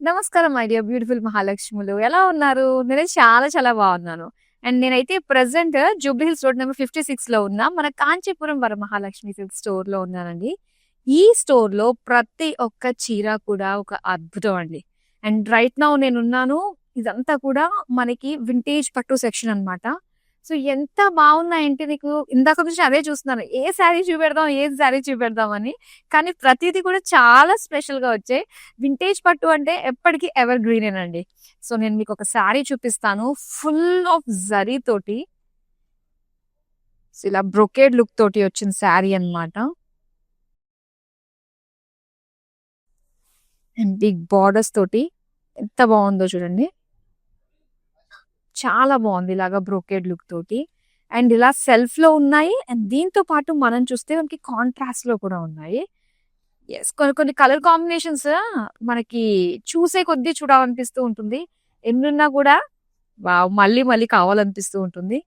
నమస్కారం my dear beautiful మహాలక్ష్ములు. ఎలా ఉన్నారు? నేను చాలా చాలా బాగున్నాను. అండ్ నేనైతే present Jubilee Hills road number 56లో ఉన్న మన కాంచీపురం వరమహాలక్ష్మి సిల్క్ స్టోర్‌లో ఉన్నానండి. ఈ స్టోర్‌లో ప్రతి ఒక్క చీర కూడా ఒక అద్భుతం అండి. అండ్ రైట్ నౌ నేనున్నాను. ఇదంతా కూడా మనకి వింటేజ్ పట్టు సెక్షన్ అన్నమాట. సో ఎంత బాగున్నాయంటే నీకు ఇందాక నుంచి అదే చూస్తున్నాను. ఏ శారీ చూపెడదాం, ఏ శారీ చూపెడదాం అని. కానీ ప్రతీది కూడా చాలా స్పెషల్‌గా వచ్చాయి. వింటేజ్ పట్టు అంటే ఎప్పటికీ ఎవర్ గ్రీనేనండి. సో నేను మీకు ఒక శారీ చూపిస్తాను. ఫుల్ ఆఫ్ జరీ తోటి ఇలా బ్రొకేడ్ లుక్ తోటి వచ్చిన శారీ అన్నమాట. అండ్ బిగ్ బార్డర్స్ తోటి ఎంత బాగుందో చూడండి. చాలా బాగుంది ఇలాగా బ్రొకేడ్ లుక్ తోటి. అండ్ ఇలా సెల్ఫ్ లో ఉన్నాయి. అండ్ దీంతో పాటు మనం చూస్తే మనకి కాంట్రాస్ట్ లో కూడా ఉన్నాయి. ఎస్, కొన్ని కొన్ని కలర్ కాంబినేషన్స్ మనకి చూసే కొద్దీ చూడాలనిపిస్తూ ఉంటుంది. ఎన్నున్నా కూడా వావ్! మళ్ళీ మళ్ళీ కావాలనిపిస్తూ ఉంటుంది.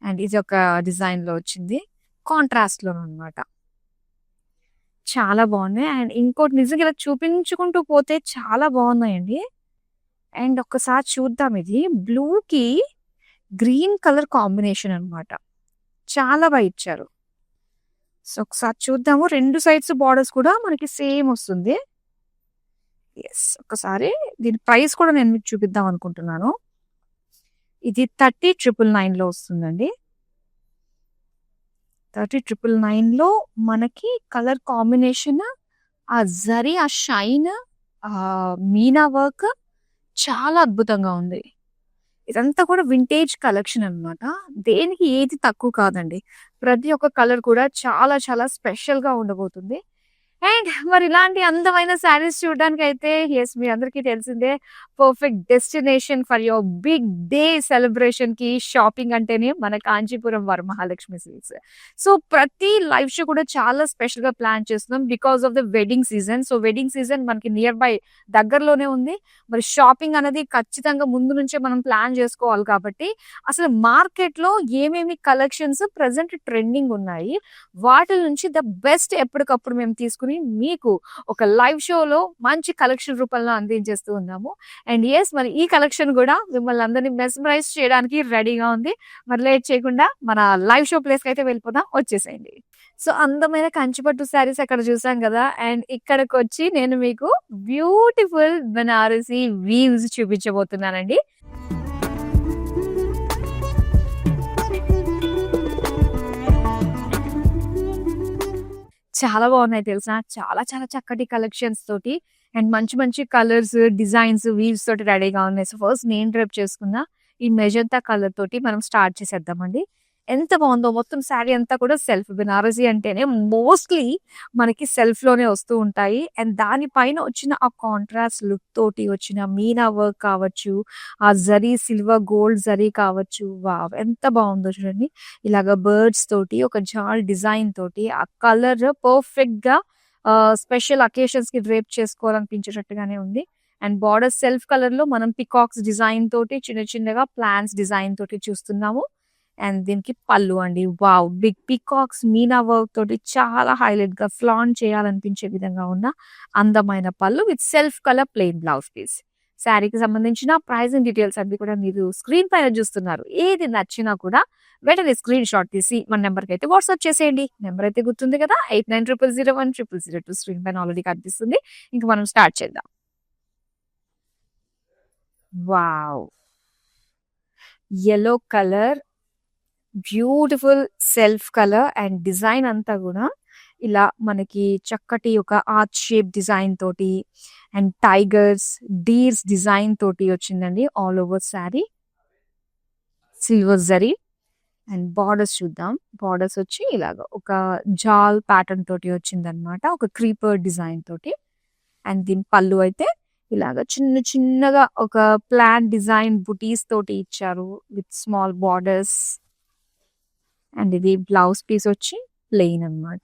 అండ్ ఇది ఒక డిజైన్ లో వచ్చింది. కాంట్రాస్ట్ లో అన్నమాట. చాలా బాగున్నాయి. అండ్ ఇంకోటి నిజంగా ఇలా చూపించుకుంటూ పోతే చాలా బాగున్నాయండి. అండ్ ఒక్కసారి చూద్దాం, ఇది బ్లూ కి గ్రీన్ కలర్ కాంబినేషన్ అన్నమాట. చాలా బాగా ఇచ్చారు. సో ఒకసారి చూద్దాము. రెండు సైడ్స్ బార్డర్స్ కూడా మనకి సేమ్ వస్తుంది. ఎస్, ఒకసారి దీని ప్రైస్ కూడా నేను మీకు చూపిద్దాం అనుకుంటున్నాను. ఇది 30,999 లో వస్తుందండి. 30,999 లో మనకి కలర్ కాంబినేషన్, ఆ జరీ, ఆ షైన్, ఆ మీనా వర్క్ చాలా అద్భుతంగా ఉంది. ఇదంతా కూడా వింటేజ్ కలెక్షన్ అన్నమాట. దేనికి ఏది తక్కువ కాదండి. ప్రతి ఒక్క కలర్ కూడా చాలా చాలా స్పెషల్ గా ఉండబోతుంది. అండ్ మరి ఇలాంటి అందమైన శారీస్ చూడడానికి అయితే ఎస్, మీ అందరికీ తెలిసిందే, perfect destination for your big day celebration కి షాపింగ్ అంటేనే మన కాంచీపురం వరమహాలక్ష్మి సిల్క్స్. సో ప్రతి లైవ్ షో కూడా చాలా స్పెషల్ గా ప్లాన్ చేస్తున్నాం because of the wedding season. So wedding season మనకి నియర్ బై దగ్గరలోనే ఉంది. మరి షాపింగ్ అనేది ఖచ్చితంగా ముందు నుంచే మనం ప్లాన్ చేసుకోవాలి కాబట్టి అసలు మార్కెట్ లో ఏమేమి కలెక్షన్స్ ప్రెసెంట్ ట్రెండింగ్ ఉన్నాయి, వాటి నుంచి ద బెస్ట్ ఎప్పటికప్పుడు మేము తీసుకుని మీకు ఒక లైవ్ షోలో మంచి కలెక్షన్ రూపంలో అందించేస్తూ ఉన్నాము. అండ్ ఎస్, మరి ఈ కలెక్షన్ కూడా మిమ్మల్ని అందరినీ మెస్మరైజ్ చేయడానికి రెడీగా ఉంది. మరి లేట్ చేయకుండా మన లైవ్ షో ప్లేస్ కి అయితే వెళ్ళిపోదాం, వచ్చేసేయండి. సో అందమైన కంచిపట్టు శారీస్ అక్కడ చూసాం కదా. అండ్ ఇక్కడికి వచ్చి నేను మీకు బ్యూటిఫుల్ బనారసి వీవ్స్ చూపించబోతున్నానండి. చాలా బాగున్నాయి తెలుసా. చాలా చాలా చక్కటి కలెక్షన్స్ తోటి అండ్ మంచి మంచి కలర్స్, డిజైన్స్, వీవ్స్ తోటి రెడీగా ఉన్నాయి. సో ఫస్ట్ నేను డ్రైప్ చేసుకున్న ఈ మెజంతా కలర్ తోటి మనం స్టార్ట్ చేసేద్దామండి. ఎంత బాగుందో మొత్తం శారీ అంతా కూడా సెల్ఫ్. బెనారసి అంటేనే మోస్ట్లీ మనకి సెల్ఫ్ లోనే వస్తూ ఉంటాయి. అండ్ దానిపైన వచ్చిన ఆ కాంట్రాస్ట్ లుక్ తోటి వచ్చిన మీనా వర్క్ కావచ్చు, ఆ జరీ సిల్వర్ గోల్డ్ జరీ కావచ్చు, వావ్ ఎంత బాగుందో చూడండి. ఇలాగ బర్డ్స్ తోటి ఒక జాల్ డిజైన్ తోటి ఆ కలర్ పర్ఫెక్ట్ గా స్పెషల్ అకేషన్స్ కి డ్రేప్ చేసుకోవాలనిపించేటట్టుగానే ఉంది. అండ్ బార్డర్ సెల్ఫ్ కలర్ లో మనం పికాక్స్ డిజైన్ తోటి చిన్న చిన్నగా ప్లాంట్స్ డిజైన్ తోటి చూస్తున్నాము. అండ్ దీనికి పళ్ళు అండి, wow! Big peacocks meena work తోటి చాలా హైలైట్ గా ఫ్లాంట్ చేయాలనిపించే విధంగా ఉన్న అందమైన pallu with self colour plain blouse piece. శారీకి సంబంధించిన ప్రైజింగ్ డీటెయిల్స్ అన్ని కూడా మీరు స్క్రీన్ పైన చూస్తున్నారు. ఏది నచ్చినా కూడా వెంటనే స్క్రీన్ షాట్ తీసి మన నెంబర్కి అయితే వాట్సాప్ చేసేయండి. నెంబర్ అయితే గుర్తుంది కదా, 8900010002 స్క్రీన్ పైన ఆల్రెడీ కనిపిస్తుంది. ఇంకా మనం స్టార్ట్ చేద్దాం. Wow! Yellow colour, beautiful self colour and design అంతా కూడా ఇలా మనకి చక్కటి ఒక ఆర్చ్ షేప్ డిజైన్ తోటి అండ్ టైగర్స్, డీర్స్ డిజైన్ తోటి వచ్చిందండి all over sari. Silver zari and borders చూద్దాం. బార్డర్స్ వచ్చి ఇలాగ ఒక జాల్ ప్యాటర్న్ తోటి వచ్చిందనమాట, ఒక క్రీపర్ డిజైన్ తోటి. అండ్ దీని పళ్ళు అయితే ఇలాగ చిన్న చిన్నగా ఒక ప్లాన్ డిజైన్ బుటీస్ తోటి ఇచ్చారు విత్ స్మాల్ బార్డర్స్. అండ్ ఇది బ్లౌజ్ పీస్ వచ్చి ప్లెయిన్ అన్నమాట.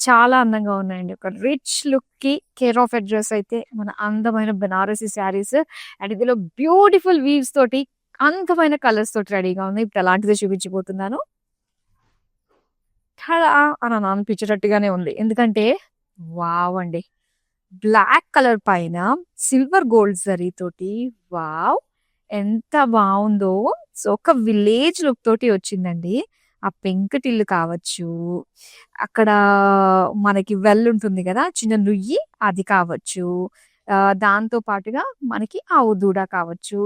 చాలా అందంగా ఉన్నాయండి. ఒక రిచ్ లుక్ కి కేర్ ఆఫ్ అడ్రస్ అయితే మన అందమైన బెనారసి శారీస్. అండ్ ఇందులో బ్యూటిఫుల్ వీవ్స్ తోటి అందమైన కలర్స్ తోటి రెడీగా ఉంది. ఇప్పుడు అలాంటిదే చూపించబోతున్నాను. అని అనిపించేటట్టుగానే ఉంది. ఎందుకంటే వావ్ అండి, బ్లాక్ కలర్ పైన సిల్వర్ గోల్డ్ జరీ తోటి వావ్! ఎంత బావుందో. సో, ఒక విలేజ్ లుక్ తోటి వచ్చిందండి. ఆ పెంకుటిల్లు కావచ్చు, అక్కడ మనకి వెల్ ఉంటుంది గదా! చిన్న నుయ్యి అది కావచ్చు. దాంతో పాటుగా మనకి ఆవు దూడ కావచ్చు.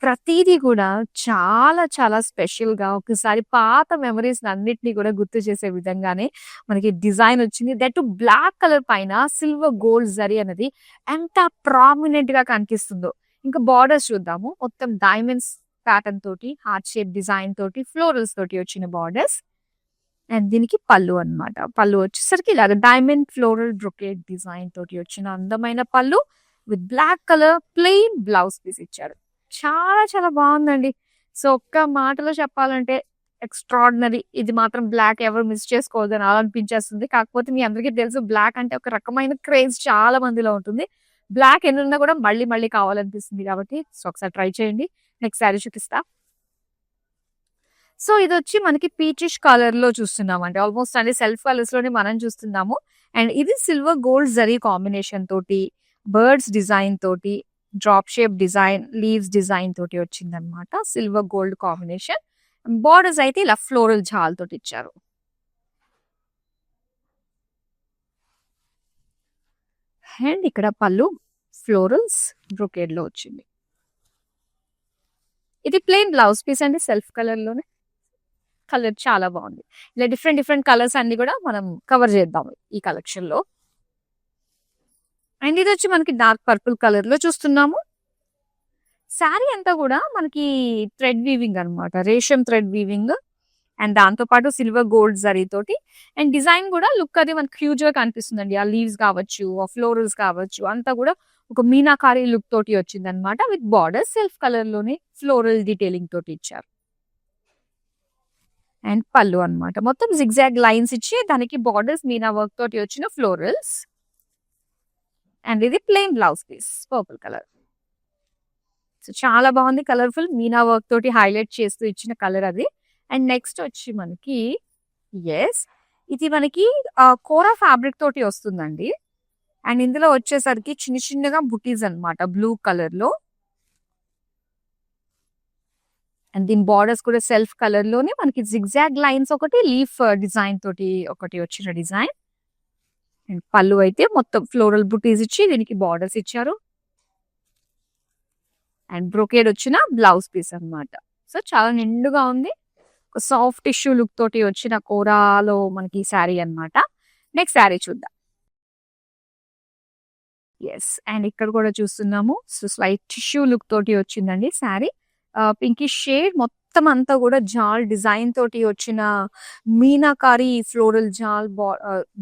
ప్రతీదీ గూడా చాలా చాలా స్పెషల్‌గా ఒకసారి పాత మెమోరీస్‌నన్నిటిని గూడా గుర్తు చేసే విధంగానే మనకి డిజైన్ వచ్చింది. దట్ టూ బ్లాక్ కలర్ పైన సిల్వర్ గోల్డ్ జరీ అనేది ఎంత ప్రామినెంట్‌గా కనిపిస్తుందో. ఇంకా బార్డర్స్ చూద్దాము. మొత్తం డైమండ్స్ ప్యాటర్న్ తోటి, హార్ట్ షేప్ డిజైన్ తోటి, ఫ్లోరల్స్ తోటి వచ్చిన బార్డర్స్. అండ్ దీనికి పల్లు అన్నమాట. పల్లు వచ్చేసరికి ఇలాగ డైమండ్ ఫ్లోరల్ బ్రొకేడ్ డిజైన్ తోటి వచ్చిన అందమైన pallu with black colour plain blouse piece ఇచ్చారు. చాలా చాలా బావుందండి. సో, ఒక్క మాటలో చెప్పాలంటే ఎక్స్ట్రార్డినరీ. ఇది మాత్రం బ్లాక్ ఎవరు మిస్ చేసుకోవద్దని అలా అనిపించేస్తుంది. కాకపోతే మీ అందరికీ తెలుసు బ్లాక్ అంటే ఒక రకమైన క్రేజ్ చాలా మందిలో ఉంటుంది. బ్లాక్ ఎన్నున్నా కూడా మళ్ళీ మళ్ళీ కావాలనిపిస్తుంది కాబట్టి సో, ఒకసారి ట్రై చేయండి. నెక్స్ట్ శారీ చూపిస్తా. సో, ఇదొచ్చి మనకి పీచిష్ కలర్‌లో చూస్తున్నామండి. ఆల్‌మోస్ట్ అన్ని సెల్ఫ్ కలర్స్‌లోనే మనం చూస్తున్నాము. అండ్ ఇది సిల్వర్ గోల్డ్ జరీ కాంబినేషన్ తోటి, బర్డ్స్ డిజైన్ తోటి, drop shape design, leaves design తోటి వచ్చిందనమాట. Silver gold combination. బోర్డర్స్ అయితే ఇలా ఫ్లోరల్ జాల్ తోటి ఇచ్చారు. అండ్ ఇక్కడ పళ్ళు ఫ్లోరల్స్ బ్రొకేడ్‌లో వచ్చింది. ఇది ప్లెయిన్ బ్లౌజ్ పీస్ అండి సెల్ఫ్ కలర్‌లోనే. కలర్ చాలా బావుంది. ఇలా డిఫరెంట్ డిఫరెంట్ కలర్స్ అన్ని గూడా మనం కవర్ చేద్దాం ఈ కలెక్షన్‌లో. అండ్ ఇదొచ్చి మనకి డార్క్ పర్పుల్ కలర్‌లో చూస్తున్నాము. శారీ అంతా గూడా మనకి థ్రెడ్ వీవింగ్ అన్నమాట. రేషం థ్రెడ్ వీవింగ్ అండ్ దాంతో పాటు సిల్వర్ గోల్డ్ జరీతోటి అండ్ డిజైన్ గూడా లుక్ అది మనకి హ్యూజ్‌గా కనిపిస్తుందండి. ఆ లీవ్స్ కావచ్చు, ఆ ఫ్లోరల్స్ కావచ్చు అంతా గూడా ఒక మీనాకారి లుక్ తోటి వచ్చిందన్నమాట. విత్ బార్డర్ సెల్ఫ్ కలర్‌లోనే ఫ్లోరల్ డీటెయిలింగ్ తోటి ఇచ్చారు. అండ్ పళ్ళు అన్నమాట. మొత్తం జిగ్‌జాగ్ లైన్స్ ఇచ్చి దానికి బార్డర్స్ మీనా వర్క్ తోటి వచ్చిన ఫ్లోరల్స్. అండ్ ఇది plain blouse piece purple colour. So, చాలా బాగుంది. కలర్‌ఫుల్ మీనా వర్క్ తోటి హైలైట్ చేస్తూ ఇచ్చిన కలర్ అది. అండ్ నెక్స్ట్ వచ్చి మనకి యెస్. ఇది మనకి కోరా ఫ్యాబ్రిక్ తోటి వస్తుందండి. అండ్ ఇందులో వచ్చేసరికి చిన్న చిన్నగా బుటీస్ అన్నమాట బ్లూ కలర్‌లో. అండ్ దీని బార్డర్స్ కూడా సెల్ఫ్ కలర్‌లోనే మనకి జిగ్‌జాగ్ లైన్స్ ఒకటి, లీఫ్ డిజైన్ తోటి ఒకటి వచ్చిన డిజైన్. అండ్ పళ్ళు అయితే మొత్తం ఫ్లోరల్ బుటీస్ ఇచ్చి దీనికి బార్డర్స్ ఇచ్చారు. అండ్ బ్రొకేడ్ వచ్చిన బ్లౌజ్ పీస్ అన్నమాట. సో, చాలా నిండుగా ఉంది. ఒక సాఫ్ట్ టిష్యూ లుక్ తోటి వచ్చిన కోరాలో మనకి శారీ అన్నమాట. నెక్స్ట్ శారీ చూద్దాం. యెస్. అండ్ ఇక్కడ కూడా చూస్తున్నాము. సో, స్లైట్ టిష్యూ లుక్ తోటి వచ్చిందండి శారీ. పింకిష్ షేడ్ మొత్తం అంతా కూడా జాల్ డిజైన్ తోటి వచ్చిన మీనాకారి ఫ్లోరల్ జాల్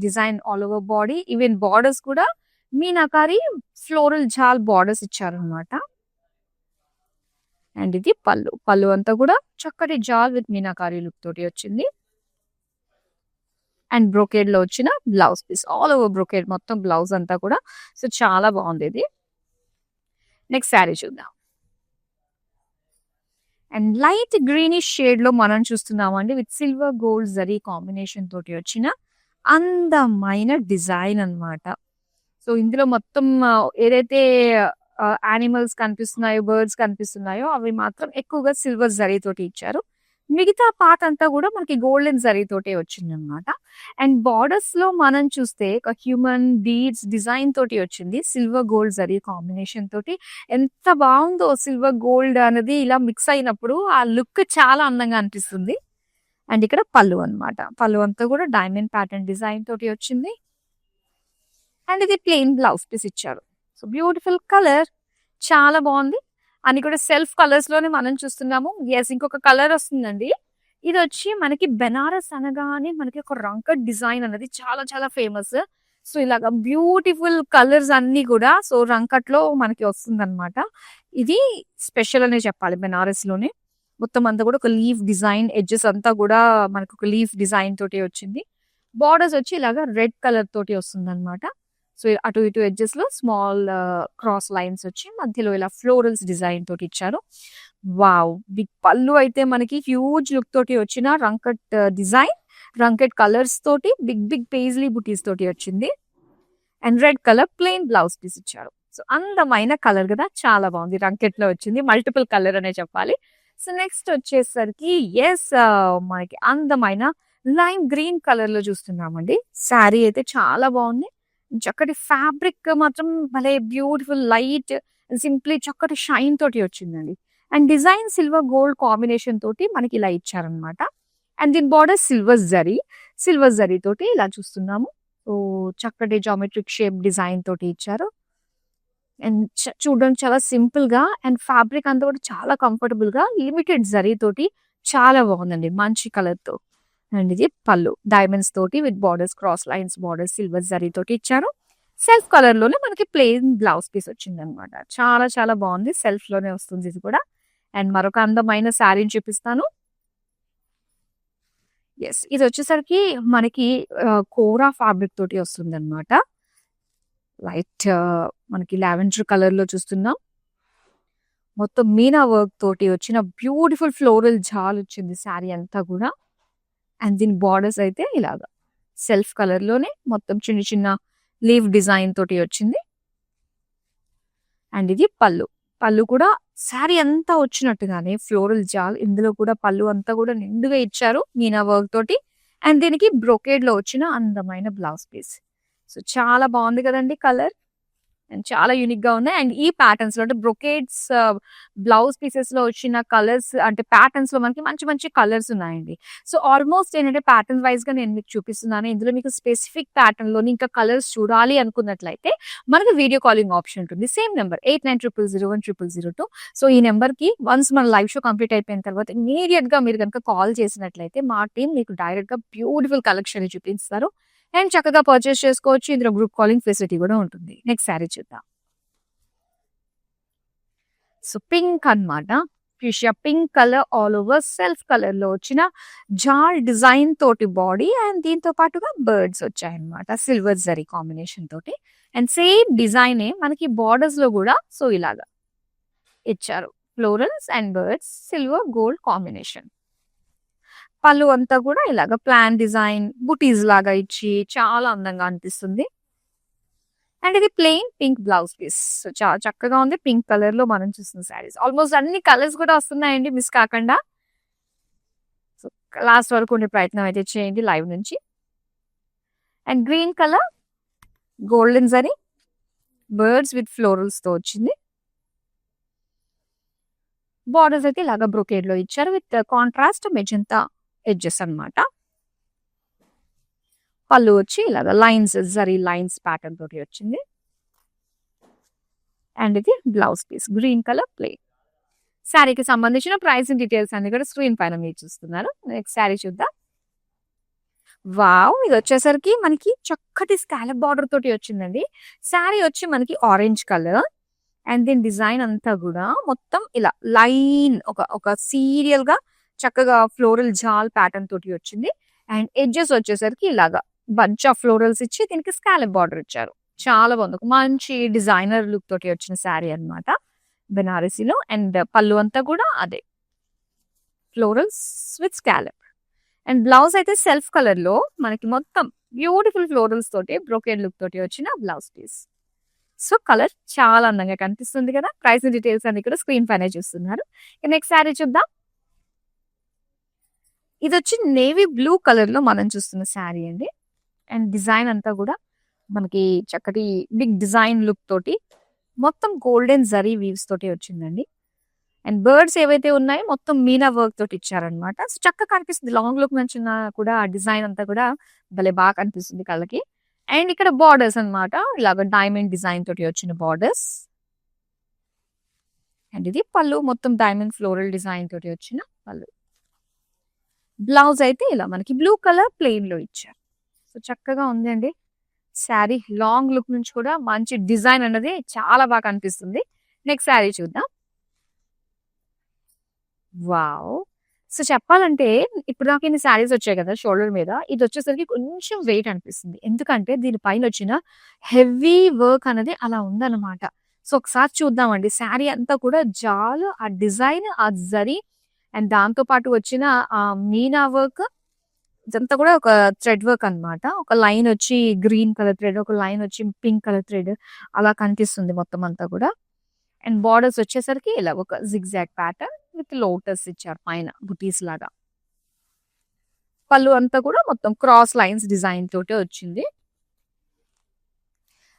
design all over body. Even borders కూడా మీనాకారి ఫ్లోరల్ జాల్ బార్డర్స్ ఇచ్చారన్నమాట. అండ్ ఇది పళ్ళు. పళ్ళు అంతా కూడా చక్కటి జాల్ విత్ మీనాకారి లుక్ తోటి వచ్చింది. అండ్ బ్రొకేడ్‌లో వచ్చిన blouse piece. All over brocade మొత్తం బ్లౌజ్ అంతా కూడా. సో, చాలా బాగుంది ఇది. నెక్స్ట్ శారీ చూద్దాం. అండ్ లైట్ గ్రీనిష్ షేడ్‌లో మనం చూస్తున్నామండి. With silver gold zari combination తోటి వచ్చిన అందమైన డిజైన్ అన్నమాట. సో, ఇందులో మొత్తం ఏదైతే యానిమల్స్ కనిపిస్తున్నాయో, బర్డ్స్ కనిపిస్తున్నాయో అవి మాత్రం ఎక్కువగా సిల్వర్ జరీ తోటి ఇచ్చారు. మిగతా పార్ట్ అంతా కూడా మనకి గోల్డెన్ జరీ తోటే వచ్చిందన్నమాట. అండ్ బార్డర్స్‌లో మనం చూస్తే ఒక హ్యూమన్ బీడ్స్ డిజైన్ తోటి వచ్చింది. సిల్వర్ గోల్డ్ జరీ కాంబినేషన్ తోటి. ఎంత బావుందో సిల్వర్ గోల్డ్ అనేది ఇలా మిక్స్ అయినప్పుడు ఆ లుక్ చాలా అందంగా అనిపిస్తుంది. అండ్ ఇక్కడ పళ్ళు అన్నమాట. పళ్ళు అంతా కూడా డైమండ్ ప్యాటర్న్ డిజైన్ తోటి వచ్చింది. అండ్ ఇది ప్లెయిన్ బ్లౌజ్ పీస్ ఇచ్చారు. So, beautiful colour. చాలా బావుంది. అని కూడా సెల్ఫ్ కలర్స్‌లోనే మనం చూస్తున్నాము. యెస్. ఇంకొక కలర్ వస్తుందండి. ఇదొచ్చి మనకి బెనారస్ అనగానే మనకి ఒక రంకట్ డిజైన్ అనేది చాలా చాలా ఫేమస్. సో, ఇలాగ బ్యూటిఫుల్ కలర్స్ అన్నీ కూడా సో, రంకట్‌లో మనకి వస్తుందన్నమాట. ఇది స్పెషల్ అనే చెప్పాలి బెనారస్‌లోనే. మొత్తం అంతా కూడా ఒక లీఫ్ డిజైన్ ఎడ్జెస్ అంతా కూడా మనకు ఒక లీఫ్ డిజైన్ తోటి వచ్చింది. బార్డర్స్ వచ్చి ఇలాగ రెడ్ కలర్ తోటి వస్తుందన్నమాట. సో, అటు ఇటు ఎడ్జెస్‌లో స్మాల్ క్రాస్ లైన్స్ వచ్చి మధ్యలో ఇలా ఫ్లోరల్స్ డిజైన్ తోటి ఇచ్చారు. వావ్! బిగ్ పళ్ళు అయితే మనకి హ్యూజ్ లుక్ తోటి వచ్చిన రంకట్ డిజైన్, రంకట్ కలర్స్ తోటి బిగ్ బిగ్ పేజ్లీ బుటీస్ తోటి వచ్చింది. And red colour plain blouse piece ఇచ్చారు. సో అందమైన కలర్ కదా, చాలా బాగుంది. రంకెట్లో వచ్చింది, మల్టిపుల్ కలర్ అనే చెప్పాలి. సో నెక్స్ట్ వచ్చేసరికి మనకి అందమైన లైమ్ గ్రీన్ కలర్ లో చూస్తున్నామండి. శారీ అయితే చాలా బాగుంది. చక్కటి ఫ్యాబ్రిక్ మాత్రం భలే బ్యూటిఫుల్ లైట్ సింప్లీ చక్కటి షైన్ తోటి వచ్చిందండి. And design silver gold combination తోటి మనకి ఇలా ఇచ్చారనమాట. అండ్ దీని బార్డర్ సిల్వర్ జరీ తోటి ఇలా చూస్తున్నాము. సో చక్కటి జామెట్రిక్ షేప్ డిజైన్ తోటి ఇచ్చారు. అండ్ చూడడానికి చాలా సింపుల్ గా, అండ్ ఫ్యాబ్రిక్ అంతా కూడా చాలా కంఫర్టబుల్ గా లిమిటెడ్ జరీ తోటి చాలా బాగుందండి, మంచి కలర్ తో. అండ్ ఇది పళ్ళు డైమండ్స్ తోటి with borders, cross lines border silver zari తోటి ఇచ్చారు. సెల్ఫ్ కలర్ లోనే మనకి ప్లెయిన్ బ్లౌజ్ పీస్ వచ్చింది అనమాట. చాలా చాలా బాగుంది, సెల్ఫ్ లోనే వస్తుంది ఇది కూడా. అండ్ మరొక అందమైన శారీని చూపిస్తాను. ఇది వచ్చేసరికి మనకి కోరా ఫ్యాబ్రిక్ తోటి వస్తుంది అనమాట. లైట్ మనకి లావెండర్ కలర్ లో చూస్తున్నాం. మొత్తం మీనా వర్క్ తోటి వచ్చిన బ్యూటిఫుల్ ఫ్లోరల్ జాల్ వచ్చింది శారీ అంతా కూడా. అండ్ దీని బార్డర్స్ అయితే ఇలాగా సెల్ఫ్ కలర్ లోనే మొత్తం చిన్న చిన్న లీవ్ డిజైన్ తోటి వచ్చింది. అండ్ ఇది పళ్ళు కూడా శారీ అంతా వచ్చినట్టుగానే ఫ్లోరల్ జాల్, ఇందులో కూడా పళ్ళు అంతా కూడా నిండుగా ఇచ్చారు మీనా వర్క్ తోటి. అండ్ దీనికి బ్రొకేడ్ లో వచ్చిన అందమైన బ్లౌజ్ పీస్. సో చాలా బాగుంది కదండి కలర్, అండ్ చాలా యూనిక్ గా ఉన్నాయి. అండ్ ఈ ప్యాటర్న్స్ లో అంటే బ్రొకేడ్స్ బ్లౌజ్ పీసెస్ లో వచ్చిన కలర్స్ అంటే ప్యాటర్న్స్ లో మనకి మంచి మంచి కలర్స్ ఉన్నాయండి. సో ఆల్మోస్ట్ ఏంటంటే ప్యాటర్న్ వైజ్ గా నేను మీకు చూపిస్తున్నాను. ఇందులో మీకు స్పెసిఫిక్ ప్యాటర్న్ లోని ఇంకా కలర్స్ చూడాలి అనుకున్నట్లయితే మనకి వీడియో కాలింగ్ ఆప్షన్ ఉంటుంది. Same number 8900010002. సో ఈ నెంబర్ కి వన్స్ మన లైవ్ షో కంప్లీట్ అయిపోయిన తర్వాత ఇమీడియట్ గా మీరు కనుక కాల్ చేసినట్లయితే మా టీం మీకు డైరెక్ట్ గా బ్యూటిఫుల్ కలెక్షన్ చూపిస్తారు. అండ్ చక్కగా పర్చేస్ చేసుకోవచ్చు. ఇందులో గ్రూప్ కాలింగ్ ఫెసిలిటీ కూడా ఉంటుంది. నెక్స్ట్ శారీ చూద్దాం. సో పింక్ అన్నమాట, fuchsia pink colour all over self colour లో వచ్చిన జాల్ డిజైన్ తోటి బాడీ, అండ్ దీంతో పాటుగా బర్డ్స్ వచ్చాయన్నమాట సిల్వర్ జరీ కాంబినేషన్ తోటి. అండ్ సేమ్ డిజైనే మనకి బార్డర్స్ లో కూడా సో ఇలాగా ఇచ్చారు, florals and birds silver gold combination. పళ్ళు అంతా కూడా ఇలాగ ప్లాన్ డిజైన్ బుటీస్ లాగా ఇచ్చి చాలా అందంగా అనిపిస్తుంది. అండ్ ఇది plain pink blouse piece. So చాలా చక్కగా ఉంది. పింక్ కలర్ లో మనం చూస్తున్న శారీస్ ఆల్మోస్ట్ అన్ని కలర్స్ కూడా వస్తున్నాయండి, మిస్ కాకుండా. సో లాస్ట్ వరకు ఉండే ప్రయత్నం అయితే చేయండి లైవ్ నుంచి. And green colour golden zari birds with florals తో వచ్చింది. బార్డర్స్ అయితే ఇలాగా బ్రొకేడ్ లో ఇచ్చారు విత్ కాంట్రాస్ట్ మెజంతా ఎడ్జెస్ అన్నమాట. పళ్ళు వచ్చి ఇలాగా లైన్స్ జరీ లైన్స్ ప్యాటర్న్ తోటి వచ్చింది. అండ్ ఇది blouse piece green colour plain. శారీకి సంబంధించిన ప్రైస్ డీటెయిల్స్ అన్ని కూడా స్క్రీన్ పైన మీరు చూస్తున్నారు. నెక్స్ట్ శారీ చూద్దాం. వావ్, ఇది వచ్చేసరికి మనకి చక్కటి స్కాలప్ బార్డర్ తోటి వచ్చిందండి. శారీ వచ్చి మనకి ఆరెంజ్ కలర్, అండ్ దీని డిజైన్ అంతా కూడా మొత్తం ఇలా లైన్ ఒక సీరియల్ గా చక్కగా ఫ్లోరల్ జాల్ ప్యాటర్న్ తోటి వచ్చింది. అండ్ ఎడ్జెస్ వచ్చేసరికి ఇలాగా బంచ్ ఆఫ్ ఫ్లోరల్స్ ఇచ్చి దీనికి స్కాలప్ బార్డర్ ఇచ్చారు. చాలా బాగుంది, ఒక మంచి డిజైనర్ లుక్ తోటి వచ్చిన శారీ అన్నమాట బెనారసీలో. అండ్ పళ్ళు అంతా కూడా అదే florals with scallop. And blouse అయితే సెల్ఫ్ కలర్ లో మనకి మొత్తం బ్యూటిఫుల్ ఫ్లోరల్స్ తోటి బ్రోకెడ్ లుక్ తోటి వచ్చిన బ్లౌజ్ పీస్. సో కలర్ చాలా అందంగా కనిపిస్తుంది కదా. ప్రైస్ డీటెయిల్స్ అన్ని కూడా స్క్రీన్ పైన చూస్తున్నారు. నెక్స్ట్ శారీ చూద్దాం. ఇది వచ్చి నేవీ బ్లూ కలర్ లో మనం చూస్తున్న శారీ అండి. అండ్ డిజైన్ అంతా కూడా మనకి చక్కటి బిగ్ డిజైన్ లుక్ తోటి మొత్తం గోల్డెన్ జరీ వీవ్స్ తోటి వచ్చిందండి. అండ్ బర్డ్స్ ఏవైతే ఉన్నాయో మొత్తం మీనా వర్క్ తోటి ఇచ్చారనమాట. సో చక్కగా కనిపిస్తుంది, లాంగ్ లుక్ నుంచి కూడా ఆ డిజైన్ అంతా కూడా భలే బాగా కనిపిస్తుంది కళ్ళకి. అండ్ ఇక్కడ బార్డర్స్ అన్నమాట, ఇలాగ డైమండ్ డిజైన్ తోటి వచ్చిన బార్డర్స్. అండ్ ఇది పళ్ళు మొత్తం డైమండ్ ఫ్లోరల్ డిజైన్ తోటి వచ్చిన పళ్ళు. బ్లౌజ్ అయితే ఇలా మనకి బ్లూ కలర్ ప్లెయిన్ లో ఇచ్చారు. సో చక్కగా ఉంది అండి శారీ. లాంగ్ లుక్ నుంచి కూడా మంచి డిజైన్ అన్నది చాలా బాగా కనిపిస్తుంది. నెక్స్ట్ శారీ చూద్దాం. వావ్, సో చెప్పాలంటే ఇప్పుడు నాకు ఇన్ని శారీస్ వచ్చాయి కదా షోల్డర్ మీద, ఇది వచ్చేసరికి కొంచెం వెయిట్ అనిపిస్తుంది. ఎందుకంటే దీనిపైన వచ్చిన హెవీ వర్క్ అనేది అలా ఉందన్నమాట. సో ఒకసారి చూద్దామండి. శారీ అంతా కూడా జాలు ఆ డిజైన్ ఆ జరీ అండ్ దాంతో పాటు వచ్చిన ఆ మీనా వర్క్ ఇదంతా కూడా ఒక థ్రెడ్ వర్క్ అన్నమాట. ఒక లైన్ వచ్చి గ్రీన్ కలర్ థ్రెడ్, ఒక లైన్ వచ్చి పింక్ కలర్ థ్రెడ్ అలా కనిపిస్తుంది మొత్తం అంతా కూడా. అండ్ బార్డర్స్ వచ్చేసరికి ఇలా ఒక జిగ్‌జాగ్ ప్యాటర్న్ విత్ లోటస్ ఇచ్చారు పైన బుటీస్ లాగా. పళ్ళు అంతా కూడా మొత్తం క్రాస్ లైన్స్ డిజైన్ తోటే వచ్చింది.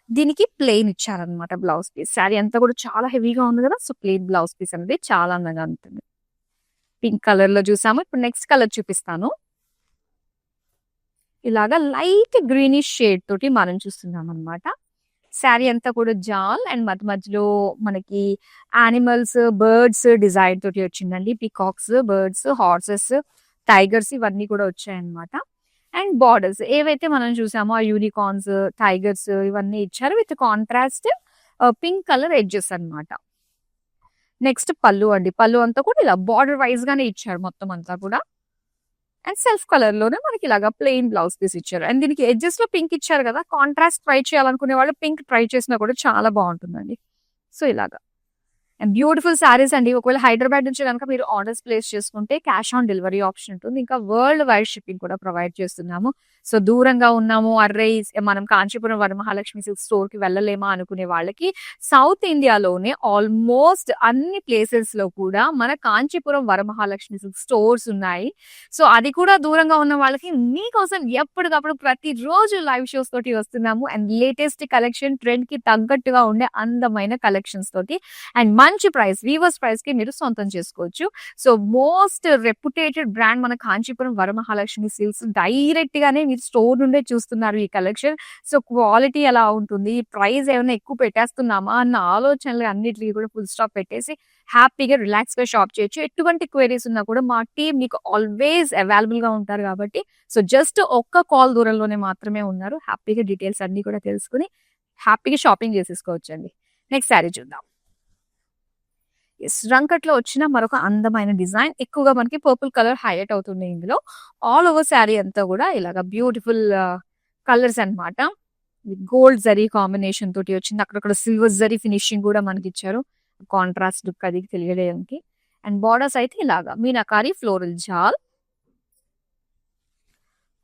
దీనికి ప్లెయిన్ ఇచ్చారనమాట బ్లౌజ్ పీస్. శారీ అంతా కూడా చాలా హెవీగా ఉంది కదా! సో, ప్లెయిన్ బ్లౌజ్ పీస్ అనేది చాలా అందంగా ఉంటుంది. పింక్ కలర్‌లో చూసాము. ఇప్పుడు నెక్స్ట్ కలర్ చూపిస్తాను. ఇలాగా లైట్ గ్రీనిష్ షేడ్ తోటి మనం చూస్తున్నామనమాట. శారీ అంతా కూడా జాల్ అండ్ మధ్య మధ్యలో మనకి యానిమల్స్, బర్డ్స్ డిజైన్ తోటి వచ్చిందండి. పీకాక్స్, బర్డ్స్, హార్సెస్, టైగర్స్ ఇవన్నీ కూడా వచ్చాయన్నమాట. అండ్ బార్డర్స్ ఏవైతే మనం చూసామో ఆ యూనికార్న్స్, టైగర్స్ ఇవన్నీ ఇచ్చారు with contrast pink colour edges అన్నమాట. నెక్స్ట్ పళ్ళు అండి. పళ్ళు అంతా కూడా ఇలా బార్డర్ వైస్ గానే ఇచ్చారు మొత్తం అంతా కూడా. అండ్ సెల్ఫ్ కలర్ లోనే మనకి ఇలాగా ప్లెయిన్ బ్లౌజ్ పీస్ ఇచ్చారు. అండ్ దీనికి ఎడ్జెస్ లో పింక్ ఇచ్చారు కదా! కాంట్రాస్ట్ ట్రై చేయాలనుకునే వాళ్ళు పింక్ ట్రై చేసినా కూడా చాలా బాగుంటుందండి. సో, ఇలాగా. అండ్ బ్యూటిఫుల్ శారీస్ అండి. ఒకవేళ హైదరాబాద్ నుంచి గనుక మీరు ఆర్డర్స్ ప్లేస్ చేసుకుంటే క్యాష్ ఆన్ డెలివరీ ఆప్షన్ ఉంటుంది. ఇంకా వరల్డ్ వైడ్ షిప్పింగ్ కూడా ప్రొవైడ్ చేస్తున్నాము. సో, దూరంగా ఉన్నాము, అర్రే మనం కాంచీపురం వరమహాలక్ష్మి సిల్క్ స్టోర్‌కి వెళ్ళలేమా అనుకునే వాళ్ళకి సౌత్ ఇండియాలోనే ఆల్మోస్ట్ అన్ని ప్లేసెస్‌లో కూడా మన కాంచీపురం వరమహాలక్ష్మి సిల్క్ స్టోర్స్ ఉన్నాయి. సో, అది కూడా దూరంగా ఉన్న వాళ్ళకి మీకోసం ఎప్పటికప్పుడు ప్రతిరోజు లైవ్ షోస్ తోటి వస్తున్నాము. అండ్ లేటెస్ట్ కలెక్షన్ ట్రెండ్‌కి తగ్గట్టుగా ఉండే అందమైన కలెక్షన్స్ తోటి అండ్ మంచి ప్రైస్ వీవర్స్ ప్రైస్ కి మీరు సొంతం చేసుకోవచ్చు. సో, మోస్ట్ రెప్యుటేటెడ్ బ్రాండ్ మన కాంచీపురం వరమహాలక్ష్మి సిల్క్స్. డైరెక్ట్ గానే మీరు స్టోర్ నుండే చూస్తున్నారు ఈ కలెక్షన్. సో, క్వాలిటీ ఎలా ఉంటుంది, ప్రైస్ ఏమైనా ఎక్కువ పెట్టేస్తున్నామా అన్న ఆలోచనలు అన్నిటికి కూడా ఫుల్ స్టాప్ పెట్టేసి హ్యాపీగా రిలాక్స్ గా షాప్ చేయొచ్చు. ఎటువంటి క్వెరీస్ ఉన్నా కూడా మా టీమ్ మీకు ఆల్వేస్ అవైలబుల్ గా ఉంటారు కాబట్టి సో, జస్ట్ ఒక్క కాల్ దూరంలోనే మాత్రమే ఉన్నారు. హ్యాపీగా డీటెయిల్స్ అన్ని కూడా తెలుసుకుని హ్యాపీగా షాపింగ్ చేసేసుకోవచ్చండి. నెక్స్ట్ శారీ చూద్దాం. రంకట్లో వచ్చిన మరొక అందమైన డిజైన్. ఎక్కువగా మనకి పర్పుల్ కలర్ హైలైట్ అవుతుంది ఇందులో. ఆల్ ఓవర్ శారీ అంతా కూడా ఇలాగా బ్యూటిఫుల్ కలర్స్ అన్నమాట. గోల్డ్ జరీ కాంబినేషన్ తోటి వచ్చింది. అక్కడక్కడ సిల్వర్ జరీ ఫినిషింగ్ కూడా మనకి ఇచ్చారు. కాంట్రాస్ట్ లుక్ అది తెలియడానికి. అండ్ బార్డర్స్ అయితే ఇలాగా మీనాకారి ఫ్లోరల్ జాల్.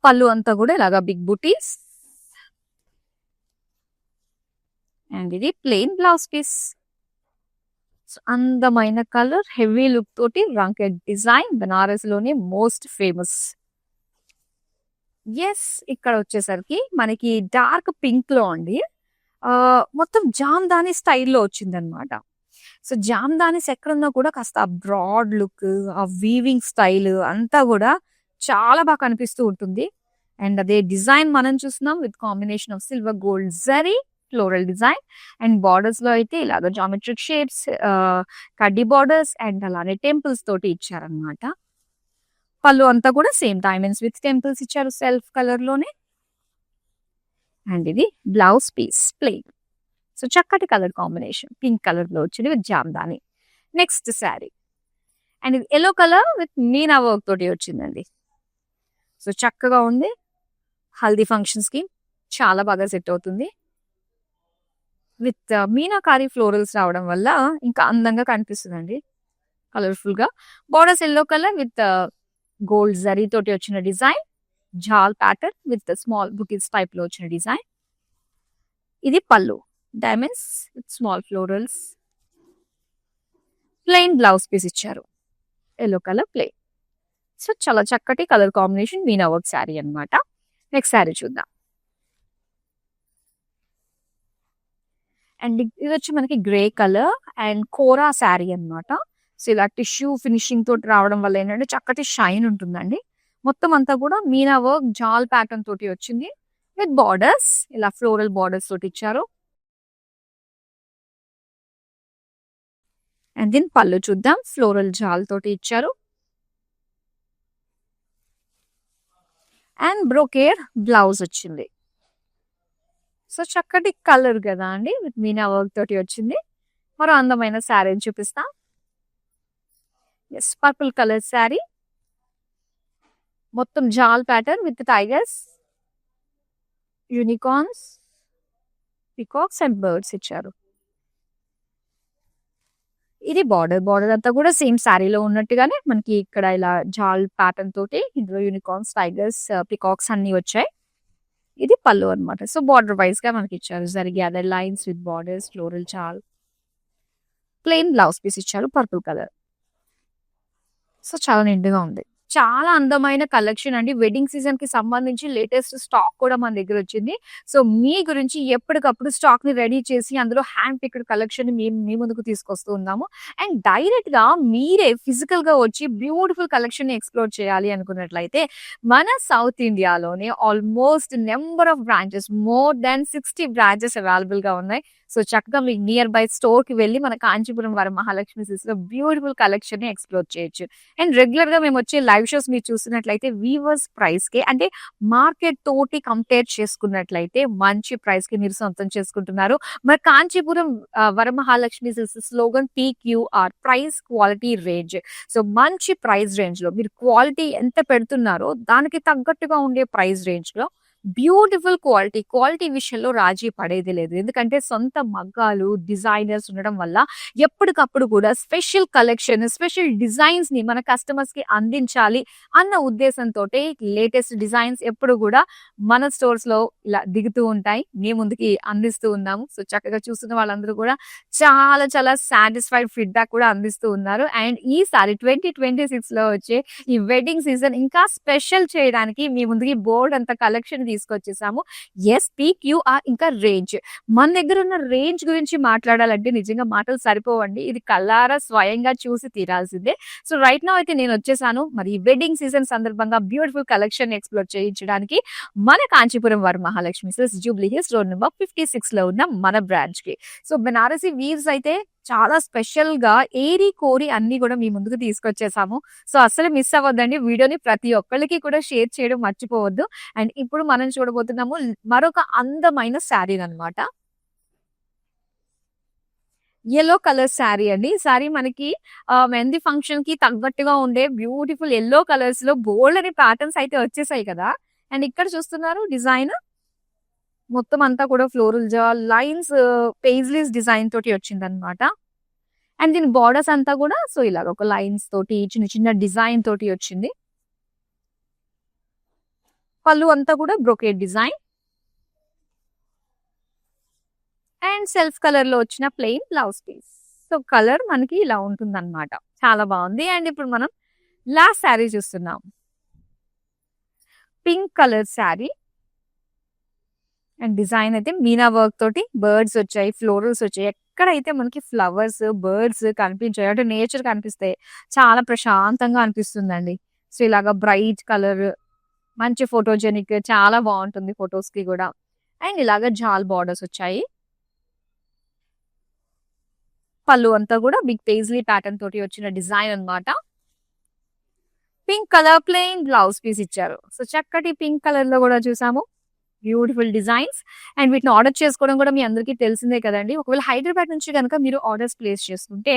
పళ్ళు అంతా కూడా ఇలాగా బిగ్ బుటీస్. అండ్ ఇది ప్లెయిన్ బ్లౌజ్ పీస్. అందమైన కలర్, హెవీ లుక్ తోటి రంకెట్ డిజైన్, బనారస్ లోనే మోస్ట్ ఫేమస్. ఎస్, ఇక్కడ వచ్చేసరికి మనకి డార్క్ పింక్ లో అండి మొత్తం జామ్దాని స్టైల్లో వచ్చిందనమాట. సో, జామ్దానిస్ ఎక్కడున్నా కూడా కాస్త బ్రాడ్ లుక్, ఆ వీవింగ్ స్టైల్ అంతా కూడా చాలా బాగా కనిపిస్తూ ఉంటుంది. అండ్ అదే డిజైన్ మనం చూస్తున్నాం with combination of silver gold zari floral design. And borders లో అయితే ఇలాగ జామెట్రిక్ షేప్స్, కడ్డీ బార్డర్స్ అండ్ అలానే టెంపుల్స్ తోటి ఇచ్చారనమాట. పళ్ళు అంతా కూడా సేమ్ డైమండ్స్ విత్ టెంపుల్స్ ఇచ్చారు సెల్ఫ్ కలర్ లోనే. అండ్ ఇది బ్లౌజ్ పీస్ ప్లెయిన్. సో, చక్కటి కలర్ కాంబినేషన్ పింక్ కలర్ లో వచ్చింది with Jamdani. Next sari and ఇది yellow colour with meena work తోటి వచ్చిందండి. సో, చక్కగా ఉంది. హల్దీ ఫంక్షన్స్ కి చాలా బాగా సెట్ అవుతుంది. విత్ మీనాకారి ఫ్లోరల్స్ రావడం వల్ల ఇంకా అందంగా కనిపిస్తుందండి. కలర్ఫుల్ గా borders yellow colour with gold zari తోటి వచ్చిన డిజైన్, జాల్ ప్యాటర్న్ విత్ స్మాల్ బుకిస్ టైప్ లో వచ్చిన డిజైన్. ఇది పళ్ళు diamonds with small florals. Plain blouse piece ఇచ్చారు, ఎల్లో కలర్ ప్లెయిన్. సో, చాలా చక్కటి colour combination meena work sari అన్నమాట. నెక్స్ట్ శారీ చూద్దాం. అండ్ ఇది వచ్చి మనకి grey colour and kora sari అన్నమాట. సో, ఇలా టిష్యూ ఫినిషింగ్ తోటి రావడం వల్ల ఏంటంటే చక్కటి షైన్ ఉంటుందండి. మొత్తం అంతా కూడా మీనా వర్క్ జాల్ ప్యాటర్న్ తోటి వచ్చింది విత్ బార్డర్స్. ఇలా ఫ్లోరల్ బార్డర్స్ తోటి ఇచ్చారు. అండ్ దీని పళ్ళు చూద్దాం. ఫ్లోరల్ జాల్ తోటి ఇచ్చారు. అండ్ బ్రోకేర్ బ్లౌజ్ వచ్చింది. సో, చక్కటి కలర్ కదా అండి విత్ మీనా వర్క్ తోటి వచ్చింది. మరో అందమైన శారీని చూపిస్తా. Yes, purple colour sari. మొత్తం జాల్ pattern with tigers, unicorns, peacocks and birds ఇచ్చారు. ఇది బార్డర్ అంతా కూడా సేమ్ శారీలో ఉన్నట్టుగానే మనకి ఇక్కడ ఇలా జాల్ ప్యాటర్న్ తోటి ఇందులో యూనికార్న్స్, టైగర్స్, పికాక్స్ అన్ని వచ్చాయి. ఇది పళ్ళు అన్నమాట. సో బార్డర్ వైస్ గా మనకి ఇచ్చారు. Zari gather lines with borders, floral chaal, plain blouse piece ఇచ్చారు పర్పుల్ కలర్. సో చాలా నిండుగా ఉంది. చాలా అందమైన కలెక్షన్ అండి. వెడ్డింగ్ సీజన్ కి సంబంధించి లేటెస్ట్ స్టాక్ కూడా మన దగ్గర వచ్చింది. సో మీ గురించి ఎప్పటికప్పుడు స్టాక్ ని రెడీ చేసి అందులో హ్యాండ్ పిక్డ్ కలెక్షన్ మేము మీ ముందుకు తీసుకొస్తూ ఉన్నాము. అండ్ డైరెక్ట్ గా మీరే ఫిజికల్ గా వచ్చి బ్యూటిఫుల్ కలెక్షన్ ని ఎక్స్ప్లోర్ చేయాలి అనుకున్నట్లయితే మన సౌత్ ఇండియాలోనే almost number of branches, more than 60 branches available గా ఉన్నాయి. సో చక్కగా మీకు నియర్ బై స్టోర్ కి వెళ్ళి మన కాంచీపురం వరం మహాలక్ష్మి సిల్క్స్ లో బ్యూటిఫుల్ కలెక్షన్ ని ఎక్స్ప్లోర్ చేయొచ్చు. అండ్ రెగ్యులర్ గా మేము వచ్చే లైవ్ షోస్ మీరు చూసినట్లయితే వీవర్స్ ప్రైస్ కి, అంటే మార్కెట్ తోటి కంపేర్ చేసుకున్నట్లయితే మంచి ప్రైస్ కి మీరు సొంతం చేసుకుంటున్నారు. మరి Kanchipuram Varamahalakshmi silks slogan PQR, price quality range. So మంచి ప్రైస్ రేంజ్ లో మీరు క్వాలిటీ ఎంత పెడుతున్నారో దానికి తగ్గట్టుగా ఉండే ప్రైస్ రేంజ్ లో బ్యూటిఫుల్ క్వాలిటీ విషయంలో రాజీ పడేది లేదు. ఎందుకంటే సొంత మగ్గాలు, డిజైనర్స్ ఉండడం వల్ల ఎప్పటికప్పుడు కూడా స్పెషల్ కలెక్షన్, స్పెషల్ డిజైన్స్ ని మన కస్టమర్స్ కి అందించాలి అన్న ఉద్దేశంతో లేటెస్ట్ డిజైన్స్ ఎప్పుడు కూడా మన స్టోర్స్ లో ఇలా దిగుతూ ఉంటాయి. మీ ముందుకి అందిస్తూ ఉన్నాము. సో చక్కగా చూస్తున్న వాళ్ళందరూ కూడా చాలా చాలా సాటిస్ఫైడ్ ఫీడ్బ్యాక్ కూడా అందిస్తూ ఉన్నారు. అండ్ ఈసారి 2026 లో వచ్చే ఈ వెడ్డింగ్ సీజన్ ఇంకా స్పెషల్ చేయడానికి మీ ముందుకి బోర్డ్ అంత కలెక్షన్ తీసుకొచ్చేసాము. PQR ఇంకా రేంజ్. మన దగ్గర ఉన్న రేంజ్ గురించి మాట్లాడాలంటే నిజంగా మాటలు సరిపోవండి. ఇది కళ్ళారా స్వయంగా చూసి తీరాల్సిందే. సో రైట్ నౌ అయితే నేను వచ్చేసాను. మరి వెడ్డింగ్ సీజన్ సందర్భంగా బ్యూటిఫుల్ కలెక్షన్ ఎక్స్ప్లోర్ చేయించడానికి మన Kanchipuram Varamahalakshmi silks, Jubilee Hills, road number 56 లో ఉన్న మన బ్రాంచ్ కి. సో బెనారసి వీవ్స్ అయితే చాలా స్పెషల్ గా ఏరి కోరి అన్ని కూడా మీ ముందుకు తీసుకొచ్చేసాము. సో అస్సలు మిస్ అవ్వద్దండి. వీడియోని ప్రతి ఒక్కరికి కూడా షేర్ చేయడం మర్చిపోవద్దు. అండ్ ఇప్పుడు మనం చూడబోతున్నాము మరొక అందమైన శారీ అన్నమాట. యెల్లో కలర్ శారీ అండి. ఈ శారీ మనకి మెహందీ ఫంక్షన్ కి తగ్గట్టుగా ఉండే బ్యూటిఫుల్ యెల్లో కలర్స్ లో బోల్డ్ అనే ప్యాటర్న్స్ అయితే వచ్చేసాయి కదా. అండ్ ఇక్కడ చూస్తున్నారు డిజైన్ మొత్తం అంతా కూడా ఫ్లోరల్ లైన్స్, పేజ్లీస్ డిజైన్ తోటి వచ్చింది అనమాట. అండ్ దీని బార్డర్స్ అంతా కూడా సో ఇలాగ ఒక లైన్స్ తోటి చిన్న చిన్న డిజైన్ తోటి వచ్చింది. పళ్ళు అంతా కూడా brocade design and self colour లో వచ్చిన plain blouse piece. So colour మనకి ఇలా ఉంటుంది అనమాట. చాలా బాగుంది. అండ్ ఇప్పుడు మనం లాస్ట్ శారీ చూస్తున్నాం. Pink colour sari and design అయితే మీనా వర్క్ తోటి బర్డ్స్ వచ్చాయి, ఫ్లోరల్స్ వచ్చాయి. ఎక్కడైతే మనకి ఫ్లవర్స్, బర్డ్స్ కనిపించాయి అంటే నేచర్ కనిపిస్తాయి, చాలా ప్రశాంతంగా అనిపిస్తుందండి. సో ఇలాగా బ్రైట్ కలర్, మంచి ఫోటోజెనిక్, చాలా బాగుంటుంది ఫొటోస్ కి కూడా. అండ్ ఇలాగా జాల్ బార్డర్స్ వచ్చాయి. పళ్ళు అంతా కూడా బిగ్ పేజ్లీ ప్యాటర్న్ తోటి వచ్చిన డిజైన్ అన్నమాట. Pink colour plain blouse piece ఇచ్చారు. సో చక్కటి పింక్ కలర్ లో కూడా చూసాము బ్యూటిఫుల్ డిజైన్స్. అండ్ వీటిని ఆర్డర్ చేసుకోవడం కూడా మీ అందరికీ తెలిసిందే కదండి. ఒకవేళ హైదరాబాద్ నుంచి కనుక మీరు ఆర్డర్స్ ప్లేస్ చేసుకుంటే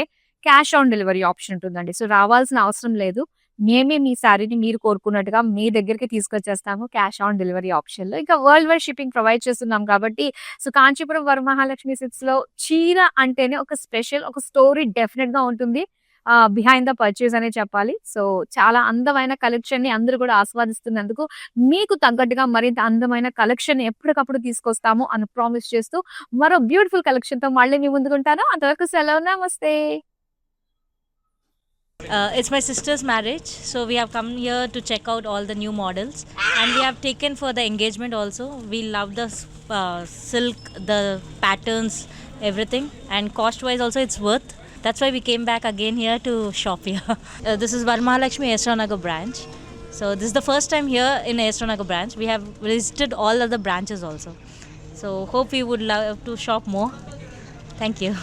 క్యాష్ ఆన్ డెలివరీ ఆప్షన్ ఉంటుందండి. సో రావాల్సిన అవసరం లేదు. మేమే మీ శారీని మీరు కోరుకున్నట్టుగా మీ దగ్గరికి తీసుకొచ్చేస్తాము క్యాష్ ఆన్ డెలివరీ ఆప్షన్ లో. ఇంకా వరల్డ్ వైడ్ షిప్పింగ్ ప్రొవైడ్ చేస్తున్నాం కాబట్టి సో కాంచీపురం వరమహాలక్ష్మి సిల్క్స్ లో చీర అంటేనే ఒక స్పెషల్, ఒక స్టోరీ డెఫినెట్ గా ఉంటుంది బిహైండ్ ద పర్చేస్ అనే చెప్పాలి. సో చాలా అందమైన కలెక్షన్ ని అందరూ కూడా ఆస్వాదిస్తున్నందుకు మీకు తగ్గట్టుగా మరింత అందమైన కలెక్షన్ ఎప్పటికప్పుడు తీసుకొస్తాము అని ప్రామిస్ చేస్తూ మరో బ్యూటిఫుల్ కలెక్షన్ తో మళ్ళీ మీ ముందుకుంటాను. అంతవరకు సెలవు, నమస్తే. It's my sister's marriage, so we have come here to check out all the new models, and we have taken for the engagement also. We love the silk, the patterns, everything, and cost wise also it's worth. That's why we came back again here to shop here. This is Varmahalakshmi Esranagar branch. So this is the first time here in Esranagar branch. We have visited all other branches also. So hope you would love to shop more. Thank you.